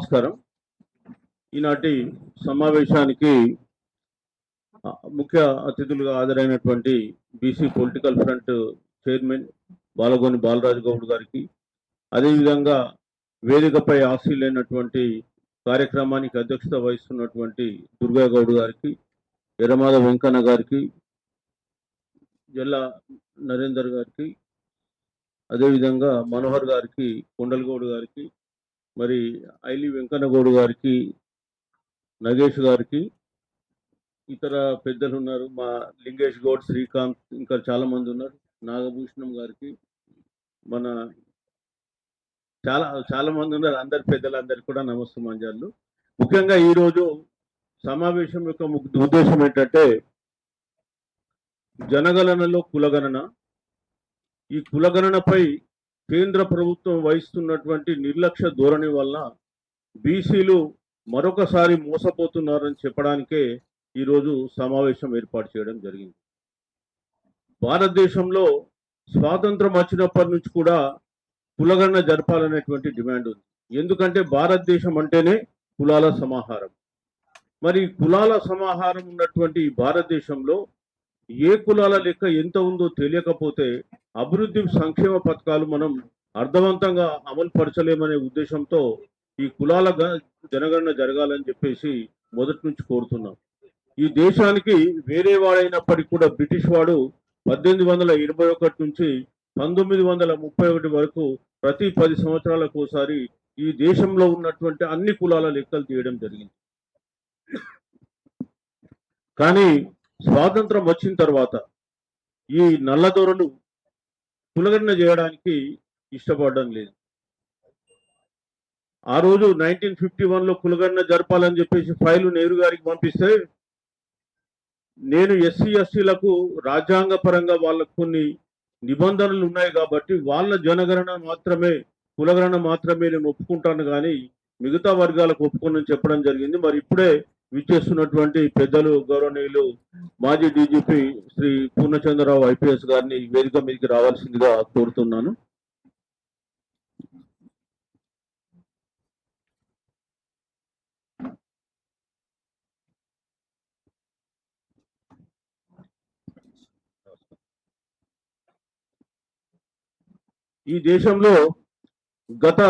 నమస్కారం. ఈనాటి సమావేశానికి ముఖ్య అతిథులుగా హాజరైనటువంటి BC political front chairman Balagoni Balaraju Goud గారికి, అదేవిధంగా వేదికపై ఆశీలైనటువంటి కార్యక్రమానికి అధ్యక్షత వహిస్తున్నటువంటి దుర్గా గౌడ్ గారికి, ఎర్రమాద వెంకన్న గారికి, జల్లా నరేందర్ గారికి, అదేవిధంగా మనోహర్ గారికి, కొండలగౌడ్ గారికి, మరి ఐలి వెంకన్నగౌడ్ గారికి, నగేష్ గారికి, ఇతర పెద్దలు ఉన్నారు, మా లింగేష్ గౌడ్, శ్రీకాంత్, ఇంకా చాలా మంది ఉన్నారు, నాగభూషణం గారికి, మన చాలా మంది ఉన్నారు. అందరి పెద్దలందరికీ కూడా నమస్కారాలు. ముఖ్యంగా ఈరోజు సమావేశం యొక్క ఉద్దేశం ఏంటంటే, జనగణనలో కులగణన, ఈ కులగణనపై కేంద్ర ప్రభుత్వం వహిస్తున్నటువంటి నిర్లక్ష్య ధోరణి వల్ల బీసీలు మరొకసారి మోసపోతున్నారని చెప్పడానికే ఈరోజు సమావేశం ఏర్పాటు చేయడం జరిగింది. భారతదేశంలో స్వాతంత్రం వచ్చినప్పటి నుంచి కూడా కులగణన జరపాలనేటువంటి డిమాండ్ ఉంది. ఎందుకంటే భారతదేశం అంటేనే కులాల సమాహారం. మరి కులాల సమాహారం ఉన్నటువంటి భారతదేశంలో ఏ కులాల లెక్క ఎంత ఉందో తెలియకపోతే అభివృద్ధి సంక్షేమ పథకాలు మనం అర్థవంతంగా అమలు పరచలేమనే ఉద్దేశంతో ఈ కులాల జనగణన జరగాలని చెప్పేసి మొదటి నుంచి కోరుతున్నాం. ఈ దేశానికి వేరే వాడైనప్పటికీ కూడా బ్రిటిష్ వాడు 1821 నుంచి 1931 వరకు ప్రతి 10 సంవత్సరాలకు ఒకసారి ఈ దేశంలో ఉన్నటువంటి అన్ని కులాల లెక్కలు తీయడం జరిగింది. కానీ స్వాతంత్రం వచ్చిన తర్వాత ఈ నల్లదొరలు కులగణన చేయడానికి ఇష్టపడడం లేదు. ఆ రోజు 1951లో కులగణన జరపాలని చెప్పేసి ఫైలు నెహ్రూ గారికి పంపిస్తే, నేను ఎస్సీ ఎస్టీలకు రాజ్యాంగ పరంగా వాళ్ళకు కొన్ని నిబంధనలు ఉన్నాయి కాబట్టి వాళ్ళ జనగణన మాత్రమే, కులగణన మాత్రమే నేను ఒప్పుకుంటాను, కానీ మిగతా వర్గాలకు ఒప్పుకోనని చెప్పడం జరిగింది. మరి ఇప్పుడే విచ్చేస్తున్నటువంటి పెద్దలు గౌరవనీయులు మాజీ డీజీపీ శ్రీ పూర్ణచంద్రరావు ఐపీఎస్ గారిని వేదిక మీదకి రావాల్సిందిగా కోరుతున్నాను. ఈ దేశంలో గత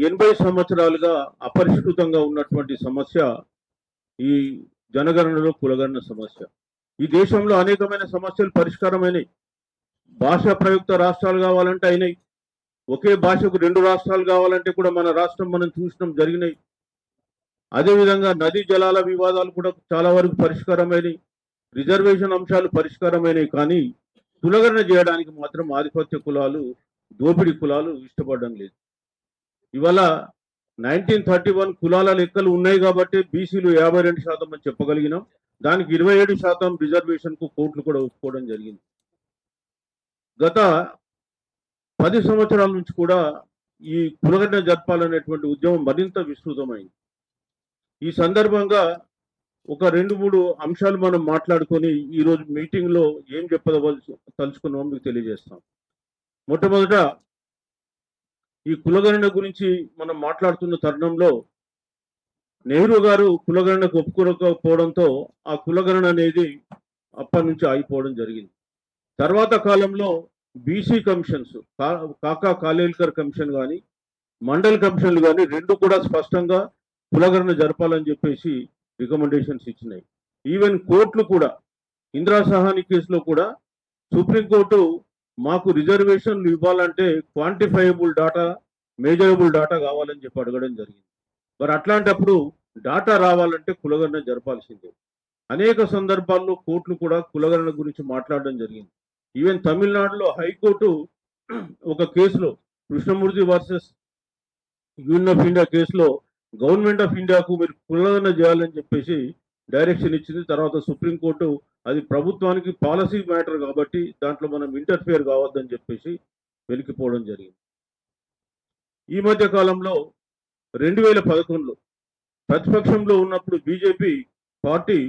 80 సంవత్సరాలుగా అపరిష్కృతంగా ఉన్నటువంటి సమస్య ఈ జనగణనలో కులగణన సమస్య. ఈ దేశంలో అనేకమైన సమస్యలు పరిష్కారమైనవి. భాషా ప్రయుక్త రాష్ట్రాలు కావాలంటే అయినాయి. ఒకే భాషకు 2 రాష్ట్రాలు కావాలంటే కూడా మన రాష్ట్రం మనం చూసినాం, జరిగినాయి. అదేవిధంగా నదీ జలాల వివాదాలు కూడా చాలా వరకు పరిష్కారమైనవి. రిజర్వేషన్ అంశాలు పరిష్కారమైనవి. కానీ కులగణన చేయడానికి మాత్రం ఆధిపత్య కులాలు, దోపిడీ కులాలు ఇష్టపడడం లేదు. ఇవాళ 1931 కులాల లెక్కలు ఉన్నాయి కాబట్టి బీసీలు 52% అని చెప్పగలిగినాం. దానికి 27% రిజర్వేషన్కు కోర్టులు కూడా ఒప్పుకోవడం జరిగింది. గత 10 సంవత్సరాల నుంచి కూడా ఈ కులగణన జరపాలనేటువంటి ఉద్యమం మరింత విస్తృతమైంది. ఈ సందర్భంగా ఒక 2-3 అంశాలు మనం మాట్లాడుకొని ఈరోజు మీటింగ్లో ఏం తలుచుకున్నామో మీకు తెలియజేస్తాం. మొట్టమొదట ఈ కులగణన గురించి మనం మాట్లాడుతున్న తరుణంలో నెహ్రూ గారు కులగణనకు ఒప్పుకోకపోవడంతో ఆ కులగణన అనేది అప్పటి నుంచి ఆగిపోవడం జరిగింది. తర్వాత కాలంలో బీసీ కమిషన్స్, కాకా కాలేల్కర్ కమిషన్ కానీ, మండల్ కమిషన్లు కానీ 2 కూడా స్పష్టంగా కులగణన జరపాలని చెప్పేసి రికమెండేషన్స్ ఇచ్చినాయి. ఈవెన్ కోర్టులు కూడా, ఇందిరా సహాని కేసులో కూడా సుప్రీంకోర్టు మాకు రిజర్వేషన్లు ఇవ్వాలంటే క్వాంటిఫైయబుల్ డాటా, మేజరబుల్ డాటా కావాలని చెప్పి అడగడం జరిగింది. మరి అట్లాంటప్పుడు డాటా రావాలంటే కులగణన జరపాల్సిందే. అనేక సందర్భాల్లో కోర్టులు కూడా కులగణన గురించి మాట్లాడడం జరిగింది. ఈవెన్ తమిళనాడులో హైకోర్టు ఒక కేసులో, Krishnamurthy versus union of India కేసులో గవర్నమెంట్ ఆఫ్ ఇండియాకు మీరు కులగణన చేయాలని చెప్పేసి డైరెక్షన్ ఇచ్చింది. తర్వాత సుప్రీంకోర్టు అది ప్రభుత్వానికి పాలసీ మ్యాటర్ కాబట్టి దాంట్లో మనం ఇంటర్ఫియర్ కావద్దని చెప్పేసి వెలికిపోవడం జరిగింది. ఈ మధ్య కాలంలో 2011లో ప్రతిపక్షంలో ఉన్నప్పుడు బీజేపీ పార్టీ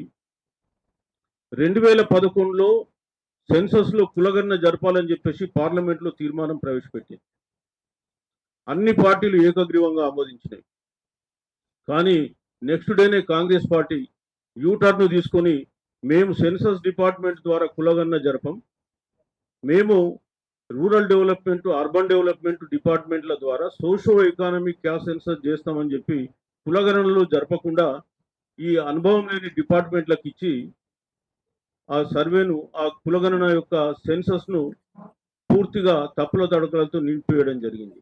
2011లో సెన్సస్లో కులగణన జరపాలని చెప్పేసి పార్లమెంట్లో తీర్మానం ప్రవేశపెట్టింది. అన్ని పార్టీలు ఏకగ్రీవంగా ఆమోదించినాయి. కానీ నెక్స్ట్ డేనే కాంగ్రెస్ పార్టీ యూటర్న్ తీసుకొని మేము సెన్సస్ డిపార్ట్మెంట్ ద్వారా కులగణన జరపం, మేము రూరల్ డెవలప్మెంట్ అర్బన్ డెవలప్మెంట్ డిపార్ట్మెంట్ల ద్వారా సోషో ఎకానమిక్ క్యాస్ట్ సెన్సస్ చేస్తామని చెప్పి కులగణనలు జరపకుండా ఈ అనుభవం లేని డిపార్ట్మెంట్లకు ఇచ్చి ఆ సర్వేను ఆ కులగణన యొక్క సెన్సస్ను పూర్తిగా తప్పుల తడకలతో నింపివేయడం జరిగింది.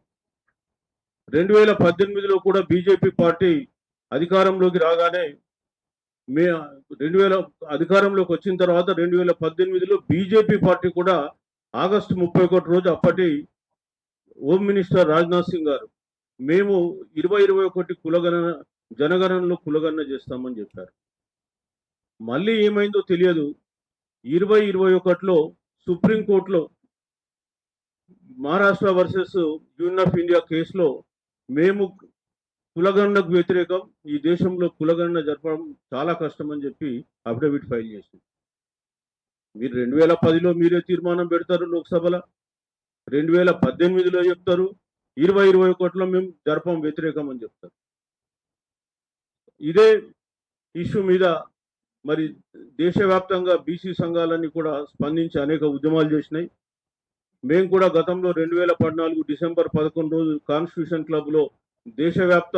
2018లో కూడా బీజేపీ పార్టీ అధికారంలోకి రాగానే అధికారంలోకి వచ్చిన తర్వాత 2018లో బీజేపీ పార్టీ కూడా ఆగస్టు 31 రోజు అప్పటి హోమ్ మినిస్టర్ రాజ్నాథ్ సింగ్ గారు మేము 2021 జనగణనలో కులగణన చేస్తామని చెప్పారు. మళ్ళీ ఏమైందో తెలియదు. 2021లో సుప్రీంకోర్టులో Maharashtra versus union of India కేసులో మేము కులగణనకు వ్యతిరేకం, ఈ దేశంలో కులగణన జరపడం చాలా కష్టం అని చెప్పి అఫిడవిట్ ఫైల్ చేసింది. మీరు 2010లో మీరే తీర్మానం పెడతారు లోక్సభలో, 2018లో చెప్తారు, 2021లో మేము జరపం వ్యతిరేకం అని చెప్తారు. ఇదే ఇష్యూ మీద మరి దేశవ్యాప్తంగా బీసీ సంఘాలన్నీ కూడా స్పందించి అనేక ఉద్యమాలు చేసినాయి. మేము కూడా గతంలో 2014 డిసెంబర్ 11 రోజు కాన్స్టిట్యూషన్ క్లబ్లో దేశవ్యాప్త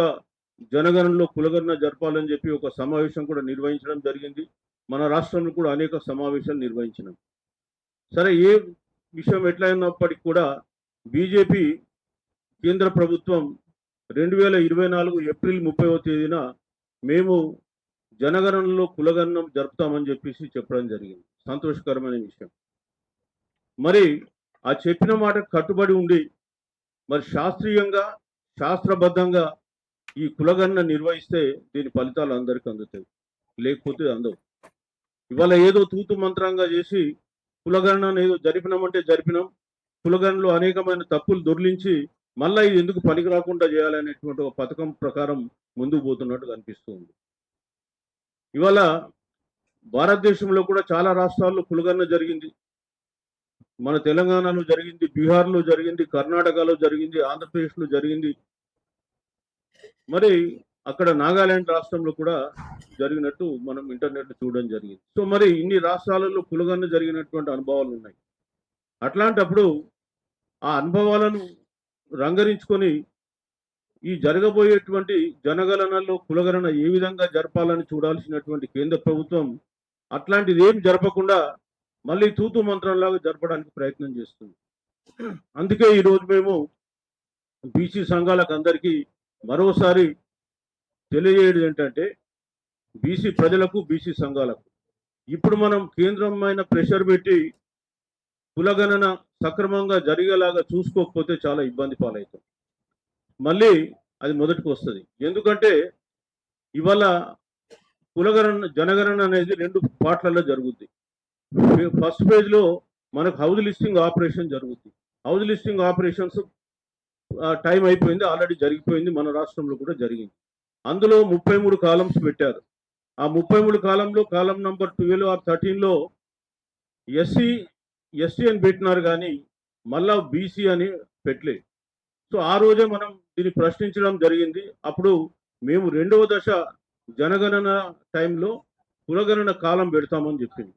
జనగణనలో కులగణన జరపాలని చెప్పి ఒక సమావేశం కూడా నిర్వహించడం జరిగింది. మన రాష్ట్రంలో కూడా అనేక సమావేశాలు నిర్వహించినాం. సరే, ఏ విషయం ఎట్లయినప్పటికీ కూడా బీజేపీ కేంద్ర ప్రభుత్వం 2024 ఏప్రిల్ 30వ తేదీన మేము జనగణనలో కులగణనం జరుపుతామని చెప్పేసి చెప్పడం జరిగింది. సంతోషకరమైన విషయం. మరి ఆ చెప్పిన మాట కట్టుబడి ఉండి మరి శాస్త్రీయంగా శాస్త్రబద్ధంగా ఈ కులగణన నిర్వహిస్తే దీని ఫలితాలు అందరికీ అందుతాయి, లేకపోతే అందవు. ఇవాళ ఏదో తూతు మంత్రంగా చేసి కులగణన ఏదో జరిపినామంటే జరిపినాం, కులగణనలో అనేకమైన తప్పులు దొర్లించి మళ్ళీ ఇది ఎందుకు పనికి రాకుండా చేయాలనేటువంటి ఒక పథకం ప్రకారం ముందుకు పోతున్నట్టు కనిపిస్తుంది. ఇవాళ భారతదేశంలో కూడా చాలా రాష్ట్రాల్లో కులగణన జరిగింది. మన తెలంగాణలో జరిగింది, బీహార్లో జరిగింది, కర్ణాటకలో జరిగింది, ఆంధ్రప్రదేశ్లో జరిగింది, మరి అక్కడ నాగాలాండ్ రాష్ట్రంలో కూడా జరిగినట్టు మనం ఇంటర్నెట్లో చూడడం జరిగింది. సో మరి ఇన్ని రాష్ట్రాలలో కులగణన జరిగినటువంటి అనుభవాలు ఉన్నాయి. అట్లాంటప్పుడు ఆ అనుభవాలను రంగరించుకొని ఈ జరగబోయేటువంటి జనగణనలో కులగణన ఏ విధంగా జరపాలని చూడాల్సినటువంటి కేంద్ర ప్రభుత్వం అట్లాంటిది ఏం జరపకుండా మళ్ళీ తూతు మంత్రంలాగా జరపడానికి ప్రయత్నం చేస్తుంది. అందుకే ఈరోజు మేము బీసీ సంఘాలకు అందరికీ మరోసారి తెలియజేయడం ఏంటంటే, బీసీ ప్రజలకు బీసీ సంఘాలకు ఇప్పుడు మనం కేంద్రమైన ప్రెషర్ పెట్టి కులగణన సక్రమంగా జరిగేలాగా చూసుకోకపోతే చాలా ఇబ్బంది పాలవుతాం. మళ్ళీ అది మొదటికి వస్తుంది. ఎందుకంటే ఇవాళ జనగణన అనేది 2 పార్ట్లలో జరుగుద్ది. ఫస్ట్ ఫేజ్లో మనకు హౌస్ లిస్టింగ్ ఆపరేషన్ జరుగుతుంది. హౌస్ లిస్టింగ్ ఆపరేషన్స్ టైం అయిపోయింది, ఆల్రెడీ జరిగిపోయింది, మన రాష్ట్రంలో కూడా జరిగింది. అందులో 33 కాలమ్స్ పెట్టారు. ఆ 33 కాలంలో కాలం నంబర్ 12 ఆర్ 13లో ఎస్సీ అని పెట్టినారు, కానీ మళ్ళా బీసీ అని పెట్టలేదు. సో ఆ రోజే మనం దీన్ని ప్రశ్నించడం జరిగింది. అప్పుడు మేము 2వ దశ జనగణన టైంలో కులగణన కాలం పెడతామని చెప్పింది.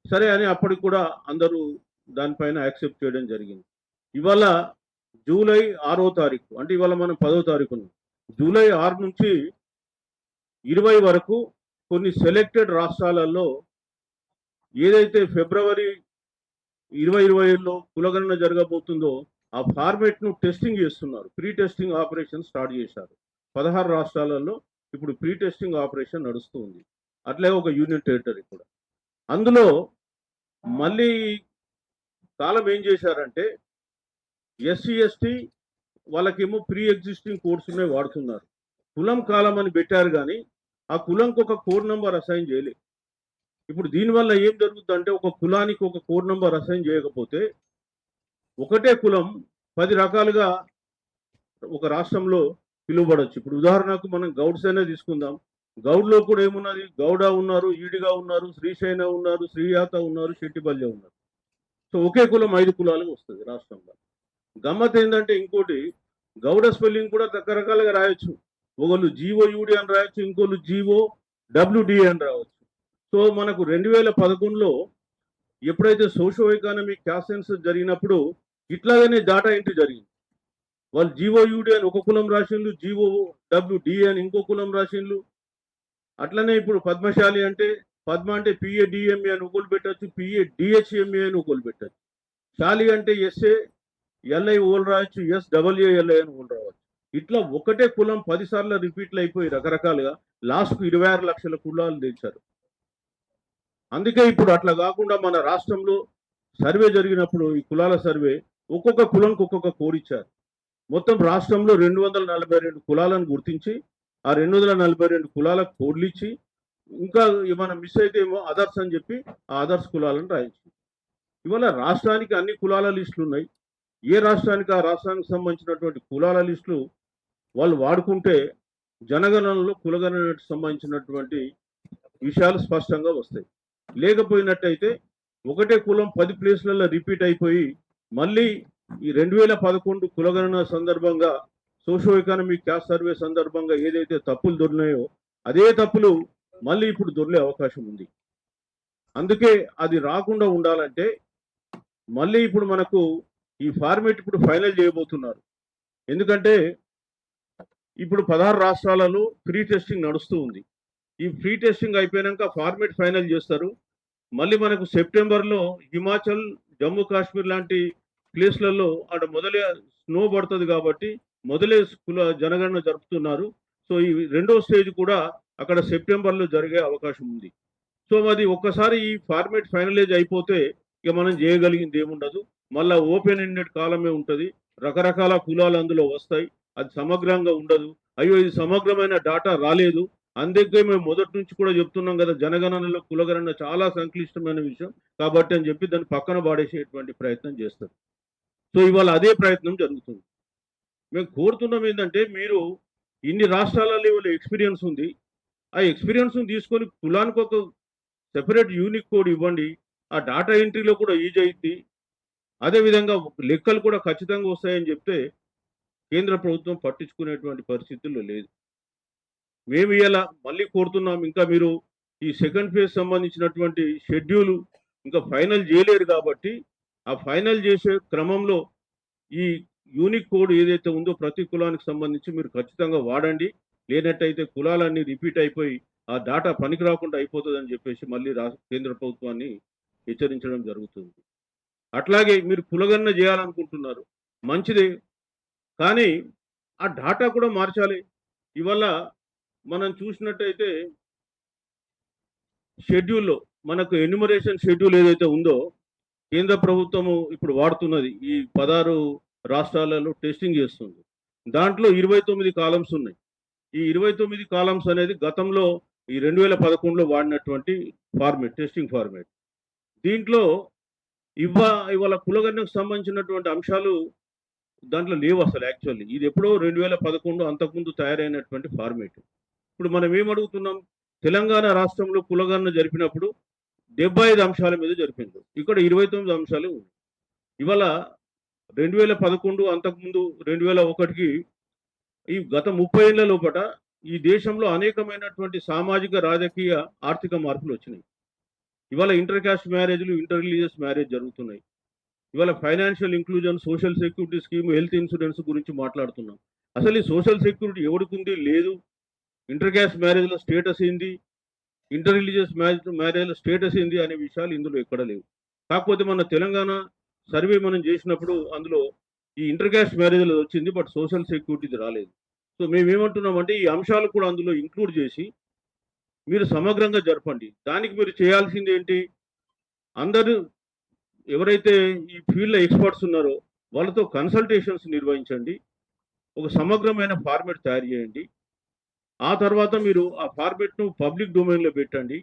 సరే అని అప్పటికి కూడా అందరూ దానిపైన యాక్సెప్ట్ చేయడం జరిగింది. ఇవాళ జూలై 6వ తారీఖు, అంటే ఇవాళ మనం 10వ తారీఖు ఉన్నాం. జూలై 6 నుంచి 20 వరకు కొన్ని సెలెక్టెడ్ రాష్ట్రాలలో ఏదైతే ఫిబ్రవరి 2020లో కులగణన జరగబోతుందో ఆ ఫార్మేట్ను టెస్టింగ్ చేస్తున్నారు. ప్రీ టెస్టింగ్ ఆపరేషన్ స్టార్ట్ చేశారు. 16 రాష్ట్రాలలో ఇప్పుడు ప్రీ టెస్టింగ్ ఆపరేషన్ నడుస్తూ ఉంది. అట్లే ఒక యూనియన్ టెరిటరీ కూడా. అందులో మళ్ళీ కాలం ఏం చేశారంటే, ఎస్సీ ఎస్టీ వాళ్ళకేమో ప్రీ ఎగ్జిస్టింగ్ కోడ్స్నే వాడుతున్నారు. కులం కాలం అని పెట్టారు, కానీ ఆ కులంకి ఒక కోడ్ నెంబర్ అసైన్ చేయలేదు. ఇప్పుడు దీనివల్ల ఏం జరుగుతుందంటే, ఒక కులానికి ఒక కోడ్ నెంబర్ అసైన్ చేయకపోతే ఒకటే కులం 10 రకాలుగా ఒక రాష్ట్రంలో పిలువబడవచ్చు. ఇప్పుడు ఉదాహరణకు మనం గౌడ్స్ అనే తీసుకుందాం. గౌడ్లో కూడా ఏమున్నది, గౌడ ఉన్నారు, ఈడిగా ఉన్నారు, శ్రీశైన ఉన్నారు, శ్రీయాత ఉన్నారు, శెట్టిబల్య ఉన్నారు. సో ఒకే కులం 5 కులాలుగా వస్తుంది రాష్ట్రంలో. గమ్మత్ ఏంటంటే ఇంకోటి, గౌడ స్పెల్లింగ్ కూడా రకరకాలుగా రాయొచ్చు. ఒకళ్ళు జీఓ-యూడి అని రాయొచ్చు, ఇంకోళ్ళు జీఓ-డబ్ల్యూడి అని రావచ్చు. సో మనకు 2011లో ఎప్పుడైతే సోషో ఎకానమిక్ క్యాస్ట్ సెన్సస్ జరిగినప్పుడు ఇట్లాగనే డేటా ఎంట్రీ జరిగింది. వాళ్ళు జీఓ-యూడి అని ఒక కులం రాసిండ్రు, జీఓ-డబ్ల్యూడి అని ఇంకో కులం రాసిండ్రు. అట్లనే ఇప్పుడు పద్మశాలి అంటే పద్మ అంటే పిఏడిఎంఏ అని ఒకళ్ళు పెట్టచ్చు, పిఏడిహెచ్ఎంఏ అని ఒకళ్ళు పెట్టచ్చు. శాలి అంటే ఎస్ఏ ఎల్ఐ ఓల్ రాయొచ్చు, ఎస్డబ్ల్యూఎల్ఐ అని ఓల్ రావచ్చు. ఇట్లా ఒకటే కులం 10 సార్లు రిపీట్లు అయిపోయి రకరకాలుగా లాస్ట్కు 26 లక్షల కులాలు తెచ్చారు. అందుకే ఇప్పుడు అట్లా కాకుండా మన రాష్ట్రంలో సర్వే జరిగినప్పుడు ఈ కులాల సర్వే ఒక్కొక్క కులంకి ఒక్కొక్క కోడ్ ఇచ్చారు. మొత్తం రాష్ట్రంలో 242 కులాలను గుర్తించి ఆ 242 కులాలకు కోడ్లు ఇచ్చి ఇంకా ఏమైనా మిస్ అయితే ఏమో అదర్స్ అని చెప్పి ఆ అదర్స్ కులాలను రాయించి ఇవాళ రాష్ట్రానికి అన్ని కులాల లిస్టులు ఉన్నాయి. ఏ రాష్ట్రానికి ఆ రాష్ట్రానికి సంబంధించినటువంటి కులాల లిస్టులు వాళ్ళు వాడుకుంటే జనగణనలో కులగణనకు సంబంధించినటువంటి విషయాలు స్పష్టంగా వస్తాయి. లేకపోయినట్టయితే ఒకటే కులం 10 ప్లేస్లలో రిపీట్ అయిపోయి మళ్ళీ ఈ 2011 కులగణన సందర్భంగా సోషో ఎకానమిక్ క్యాస్ట్ సర్వే సందర్భంగా ఏదైతే తప్పులు దొరినాయో అదే తప్పులు మళ్ళీ ఇప్పుడు దొరికే అవకాశం ఉంది. అందుకే అది రాకుండా ఉండాలంటే మళ్ళీ ఇప్పుడు మనకు ఈ ఫార్మేట్ ఇప్పుడు ఫైనల్ చేయబోతున్నారు. ఎందుకంటే ఇప్పుడు 16 రాష్ట్రాలలో ఫ్రీ టెస్టింగ్ నడుస్తూ ఉంది. ఈ ఫ్రీ టెస్టింగ్ అయిపోయాక ఫార్మేట్ ఫైనల్ చేస్తారు. మళ్ళీ మనకు సెప్టెంబర్లో హిమాచల్, జమ్మూ కాశ్మీర్ లాంటి ప్లేస్లలో అక్కడ మొదలే స్నో పడుతుంది కాబట్టి మొదలే జనగణన జరుపుతున్నారు. సో ఈ రెండో స్టేజ్ కూడా అక్కడ సెప్టెంబర్లో జరిగే అవకాశం ఉంది. సో అది ఒక్కసారి ఈ ఫార్మేట్ ఫైనలైజ్ అయిపోతే ఇక మనం చేయగలిగింది ఏముండదు. మళ్ళీ ఓపెన్ ఎండెడ్ కాలమే ఉంటుంది. రకరకాల కులాలు అందులో వస్తాయి. అది సమగ్రంగా ఉండదు. అయ్యో ఇది సమగ్రమైన డాటా రాలేదు, అందుకే మేము మొదటి నుంచి కూడా చెప్తున్నాం కదా జనగణనలో కులగణన చాలా సంక్లిష్టమైన విషయం కాబట్టి అని చెప్పి దాన్ని పక్కన పాడేసేటువంటి ప్రయత్నం చేస్తారు. సో ఇవాళ అదే ప్రయత్నం జరుగుతుంది. మేము కోరుతున్నాం ఏంటంటే మీరు ఇన్ని రాష్ట్రాలలో ఇవాళ ఎక్స్పీరియన్స్ ఉంది, ఆ ఎక్స్పీరియన్స్ తీసుకొని కులానికి ఒక సెపరేట్ యూనిక్ కోడ్ ఇవ్వండి. ఆ డాటా ఎంట్రీలో కూడా ఈజీ అయింది. అదేవిధంగా లెక్కలు కూడా ఖచ్చితంగా వస్తాయని చెప్తే కేంద్ర ప్రభుత్వం పట్టించుకునేటువంటి పరిస్థితుల్లో లేదు. మేము ఇలా మళ్ళీ కోరుతున్నాం, ఇంకా మీరు ఈ సెకండ్ ఫేజ్ సంబంధించినటువంటి షెడ్యూల్ ఇంకా ఫైనల్ చేయలేరు కాబట్టి ఆ ఫైనల్ చేసే క్రమంలో ఈ యూనిక్ కోడ్ ఏదైతే ఉందో ప్రతి కులానికి సంబంధించి మీరు ఖచ్చితంగా వాడండి. లేనట్టయితే కులాలన్నీ రిపీట్ అయిపోయి ఆ డాటా పనికి రాకుండా అయిపోతుందని చెప్పేసి మళ్ళీ కేంద్ర ప్రభుత్వాన్ని హెచ్చరించడం జరుగుతుంది. అట్లాగే మీరు కులగణన చేయాలనుకుంటున్నారు, మంచిదే, కానీ ఆ డాటా కూడా మార్చాలి. ఇవాళ మనం చూసినట్టయితే షెడ్యూల్లో మనకు ఎన్యుమరేషన్ షెడ్యూల్ ఏదైతే ఉందో కేంద్ర ప్రభుత్వము ఇప్పుడు వాడుతున్నది ఈ 16 రాష్ట్రాలలో టెస్టింగ్ చేస్తుంది. దాంట్లో 29 కాలమ్స్ ఉన్నాయి. ఈ 29 కాలమ్స్ అనేది గతంలో ఈ 2011లో వాడినటువంటి ఫార్మేట్, టెస్టింగ్ ఫార్మేట్. దీంట్లో ఇవాళ కులగణనకు సంబంధించినటువంటి అంశాలు దాంట్లో లేవు అసలు. యాక్చువల్లీ ఇది ఎప్పుడో 2011 అంతకుముందు తయారైనటువంటి ఫార్మేట్. ఇప్పుడు మనం ఏమడుగుతున్నాం, తెలంగాణ రాష్ట్రంలో కులగణన జరిపినప్పుడు 75 అంశాల మీద జరిపింది, ఇక్కడ 29 అంశాలు ఉన్నాయి. ఇవాళ 2011 అంతకుముందు 2001కి ఈ గత 30 ఏళ్ల లోపల ఈ దేశంలో అనేకమైనటువంటి సామాజిక, రాజకీయ, ఆర్థిక మార్పులు వచ్చినాయి. ఇవాళ ఇంటర్ క్యాస్ట్ మ్యారేజ్లు, ఇంటర్ రిలీజియస్ మ్యారేజ్ జరుగుతున్నాయి. ఇవాళ financial inclusion, social security scheme, health insurance గురించి మాట్లాడుతున్నాం. అసలు ఈ సోషల్ సెక్యూరిటీ ఎవరికి ఉంది? లేదు. ఇంటర్ క్యాస్ట్ మ్యారేజ్లో స్టేటస్ ఏంది, ఇంటర్ రిలీజియస్ మ్యారేజ్లో స్టేటస్ ఏంది అనే విషయాలు ఇందులో ఎక్కడ లేవు. కాకపోతే మన తెలంగాణ సర్వే మనం చేసినప్పుడు అందులో ఈ ఇంటర్ క్యాస్ట్ మ్యారేజ్లో వచ్చింది, బట్ సోషల్ సెక్యూరిటీది రాలేదు. సో మేమేమంటున్నామంటే ఈ అంశాలు కూడా అందులో ఇంక్లూడ్ చేసి మీరు సమగ్రంగా జరపండి. దానికి మీరు చేయాల్సింది ఏంటి, అందరూ ఎవరైతే ఈ ఫీల్డ్లో ఎక్స్పర్ట్స్ ఉన్నారో వాళ్ళతో కన్సల్టేషన్స్ నిర్వహించండి, ఒక సమగ్రమైన ఫార్మేట్ తయారు చేయండి. ఆ తర్వాత మీరు ఆ ఫార్మేట్ను పబ్లిక్ డొమైన్లో పెట్టండి.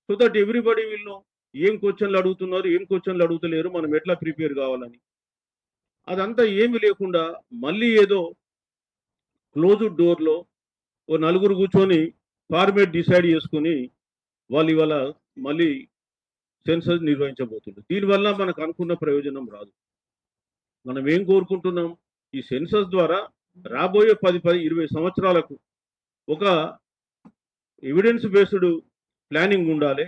So that everybody will know ఏం క్వశ్చన్లు అడుగుతున్నారు, ఏం క్వశ్చన్లు అడుగుతలేరు, మనం ఎట్లా ప్రిపేర్ కావాలని. అదంతా ఏమి లేకుండా మళ్ళీ ఏదో క్లోజ్డ్ డోర్లో ఓ నలుగురు కూర్చొని ఫార్మేట్ డిసైడ్ చేసుకుని వాళ్ళు ఇవాళ మళ్ళీ సెన్సస్ నిర్వహించబోతుంది. దీనివల్ల మనకు అనుకున్న ప్రయోజనం రాదు. మనం ఏం కోరుకుంటున్నాం, ఈ సెన్సస్ ద్వారా రాబోయే 10-20 సంవత్సరాలకు ఒక ఎవిడెన్స్ బేస్డ్ ప్లానింగ్ ఉండాలి.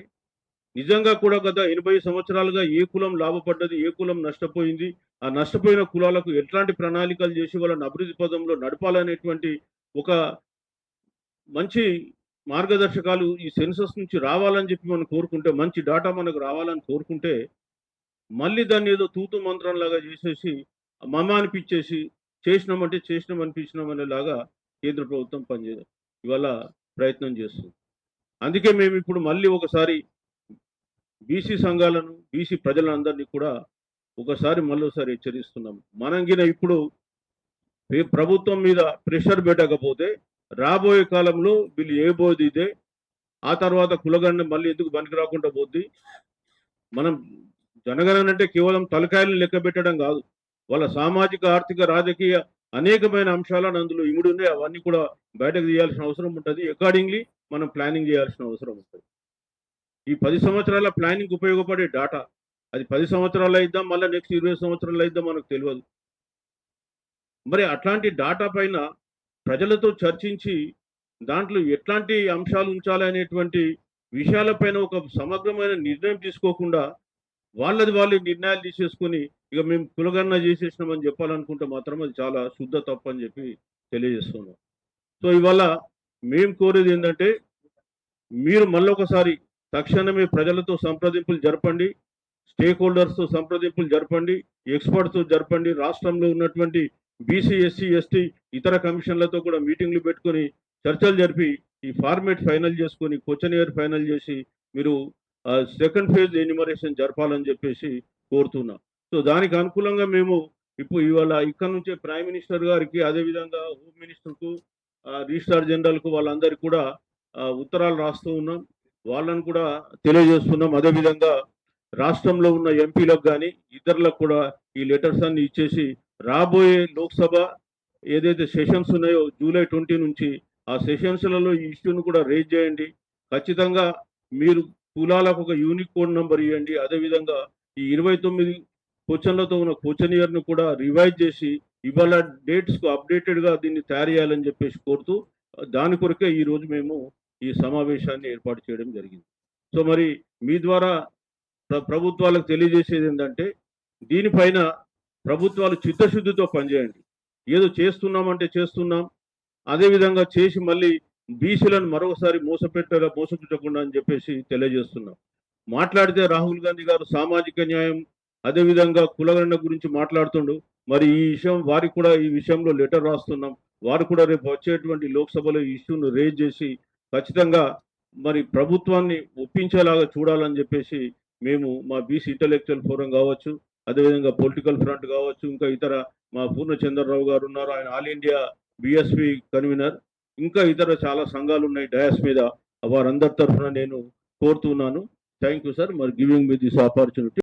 నిజంగా కూడా గత 80 సంవత్సరాలుగా ఏ కులం లాభపడ్డది, ఏ కులం నష్టపోయింది, ఆ నష్టపోయిన కులాలకు ఎట్లాంటి ప్రణాళికలు చేసి వాళ్ళని అభివృద్ధి పదంలో నడపాలనేటువంటి ఒక మంచి మార్గదర్శకాలు ఈ సెన్సస్ నుంచి రావాలని చెప్పి మనం కోరుకుంటే, మంచి డాటా మనకు రావాలని కోరుకుంటే, మళ్ళీ దాన్ని ఏదో తూతు మంత్రంలాగా చేసేసి మమ అనిపించేసి చేసినామంటే చేసినాం అనిపించినామనేలాగా కేంద్ర ప్రభుత్వం ఇవాళ ప్రయత్నం చేస్తుంది. అందుకే మేము ఇప్పుడు మళ్ళీ ఒకసారి బీసీ సంఘాలను, బీసీ ప్రజలందరినీ కూడా మళ్ళీసారి హెచ్చరిస్తున్నాం. మనం గిన ఇప్పుడు ప్రభుత్వం మీద ప్రెషర్ పెట్టకపోతే రాబోయే కాలంలో వీళ్ళు చేయబోయేది ఇదే. ఆ తర్వాత కులగణన మళ్ళీ ఎందుకు పనికి రాకుండా పోద్ది. మనం జనగణన అంటే కేవలం తలకాయలను లెక్క పెట్టడం కాదు, వాళ్ళ సామాజిక, ఆర్థిక, రాజకీయ అనేకమైన అంశాలను అందులో ఇమిడి ఉన్నాయి. అవన్నీ కూడా బయటకు తీయాల్సిన అవసరం ఉంటుంది. అకార్డింగ్లీ మనం ప్లానింగ్ చేయాల్సిన అవసరం ఉంటుంది. ఈ 10 సంవత్సరాల ప్లానింగ్ ఉపయోగపడే డాటా అది 10 సంవత్సరాలు అయిద్దాం, మళ్ళీ నెక్స్ట్ 20 సంవత్సరాలు అయిద్దాం మనకు తెలియదు. మరి అట్లాంటి డాటా పైన ప్రజలతో చర్చించి దాంట్లో ఎట్లాంటి అంశాలు ఉంచాలి అనేటువంటి విషయాలపైన ఒక సమగ్రమైన నిర్ణయం తీసుకోకుండా వాళ్ళది వాళ్ళు నిర్ణయాలు తీసేసుకొని ఇక మేము కులగణన చేసేసినామని చెప్పాలనుకుంటే మాత్రం అది చాలా శుద్ధ తప్పు అని చెప్పి తెలియజేస్తున్నాం. సో ఇవాళ మేము కోరేది ఏంటంటే, మీరు మళ్ళొకసారి తక్షణమే ప్రజలతో సంప్రదింపులు జరపండి, స్టేక్ హోల్డర్స్తో సంప్రదింపులు జరపండి, ఎక్స్పర్ట్స్తో జరపండి. రాష్ట్రంలో ఉన్నటువంటి బీసీ, ఎస్సీ, ఎస్టీ ఇతర కమిషన్లతో కూడా మీటింగ్లు పెట్టుకొని చర్చలు జరిపి ఈ ఫార్మేట్ ఫైనల్ చేసుకొని క్వశ్చనియర్ ఫైనల్ చేసి మీరు సెకండ్ ఫేజ్ ఎన్యూమరేషన్ జరపాలని చెప్పేసి కోరుతున్నాం. సో దానికి అనుకూలంగా మేము ఇప్పుడు ఇవాళ ఇక్కడ నుంచే ప్రైమ్ మినిస్టర్ గారికి, అదేవిధంగా హోమ్ మినిస్టర్కు, రిజిస్ట్రార్ జనరల్కు వాళ్ళందరికీ కూడా ఉత్తరాలు రాస్తూ ఉన్నాం. వాళ్ళను కూడా తెలియజేస్తున్నాం. అదేవిధంగా రాష్ట్రంలో ఉన్న ఎంపీలకు కానీ ఇతరులకు కూడా ఈ లెటర్స్ అన్ని ఇచ్చేసి రాబోయే లోక్సభ ఏదైతే సెషన్స్ ఉన్నాయో జూలై 20 నుంచి ఆ సెషన్స్లలో ఈ ఇష్యూను కూడా రేజ్ చేయండి. ఖచ్చితంగా మీరు కులాలకు ఒక యూనిక్ కోడ్ నెంబర్ ఇవ్వండి. అదేవిధంగా ఈ 29 క్వశ్చన్లతో ఉన్న క్వశ్చనియర్ను కూడా రివైజ్ చేసి ఇవాళ డేట్స్కు అప్డేటెడ్గా దీన్ని తయారు చేయాలని చెప్పేసి కోరుతూ దాని కొరకే ఈరోజు మేము ఈ సమావేశాన్ని ఏర్పాటు చేయడం జరిగింది. సో మరి మీ ద్వారా ప్రభుత్వాలకు తెలియజేసేది ఏంటంటే, దీనిపైన ప్రభుత్వాలు చిత్తశుద్ధితో పనిచేయండి. ఏదో చేస్తున్నామంటే చేస్తున్నాం, అదేవిధంగా చేసి మళ్ళీ బీసీలను మరొకసారి మోసపుచ్చకుండా అని చెప్పేసి తెలియజేస్తున్నాం. మాట్లాడితే రాహుల్ గాంధీ గారు సామాజిక న్యాయం, అదేవిధంగా కులగణన గురించి మాట్లాడుతుండు. మరి ఈ విషయం వారికి కూడా ఈ విషయంలో లెటర్ రాస్తున్నాం. వారు కూడా రేపు వచ్చేటువంటి లోక్సభలో ఈ ఇష్యూను రేజ్ చేసి ఖచ్చితంగా మరి ప్రభుత్వాన్ని ఒప్పించేలాగా చూడాలని చెప్పేసి మేము మా బీసీ ఇంటలెక్చువల్ ఫోరం కావచ్చు, అదేవిధంగా పొలిటికల్ ఫ్రంట్ కావచ్చు, ఇంకా ఇతర మా పూర్ణచంద్రరావు గారు ఉన్నారు, ఆయన ఆల్ ఇండియా బిఎస్పి కన్వీనర్, ఇంకా ఇతర చాలా సంఘాలు ఉన్నాయి డయాస్ మీద, వారందరి తరఫున నేను కోరుతున్నాను. థ్యాంక్ యూ సార్, మరి గివింగ్ మీ దిస్ ఆపర్చునిటీ.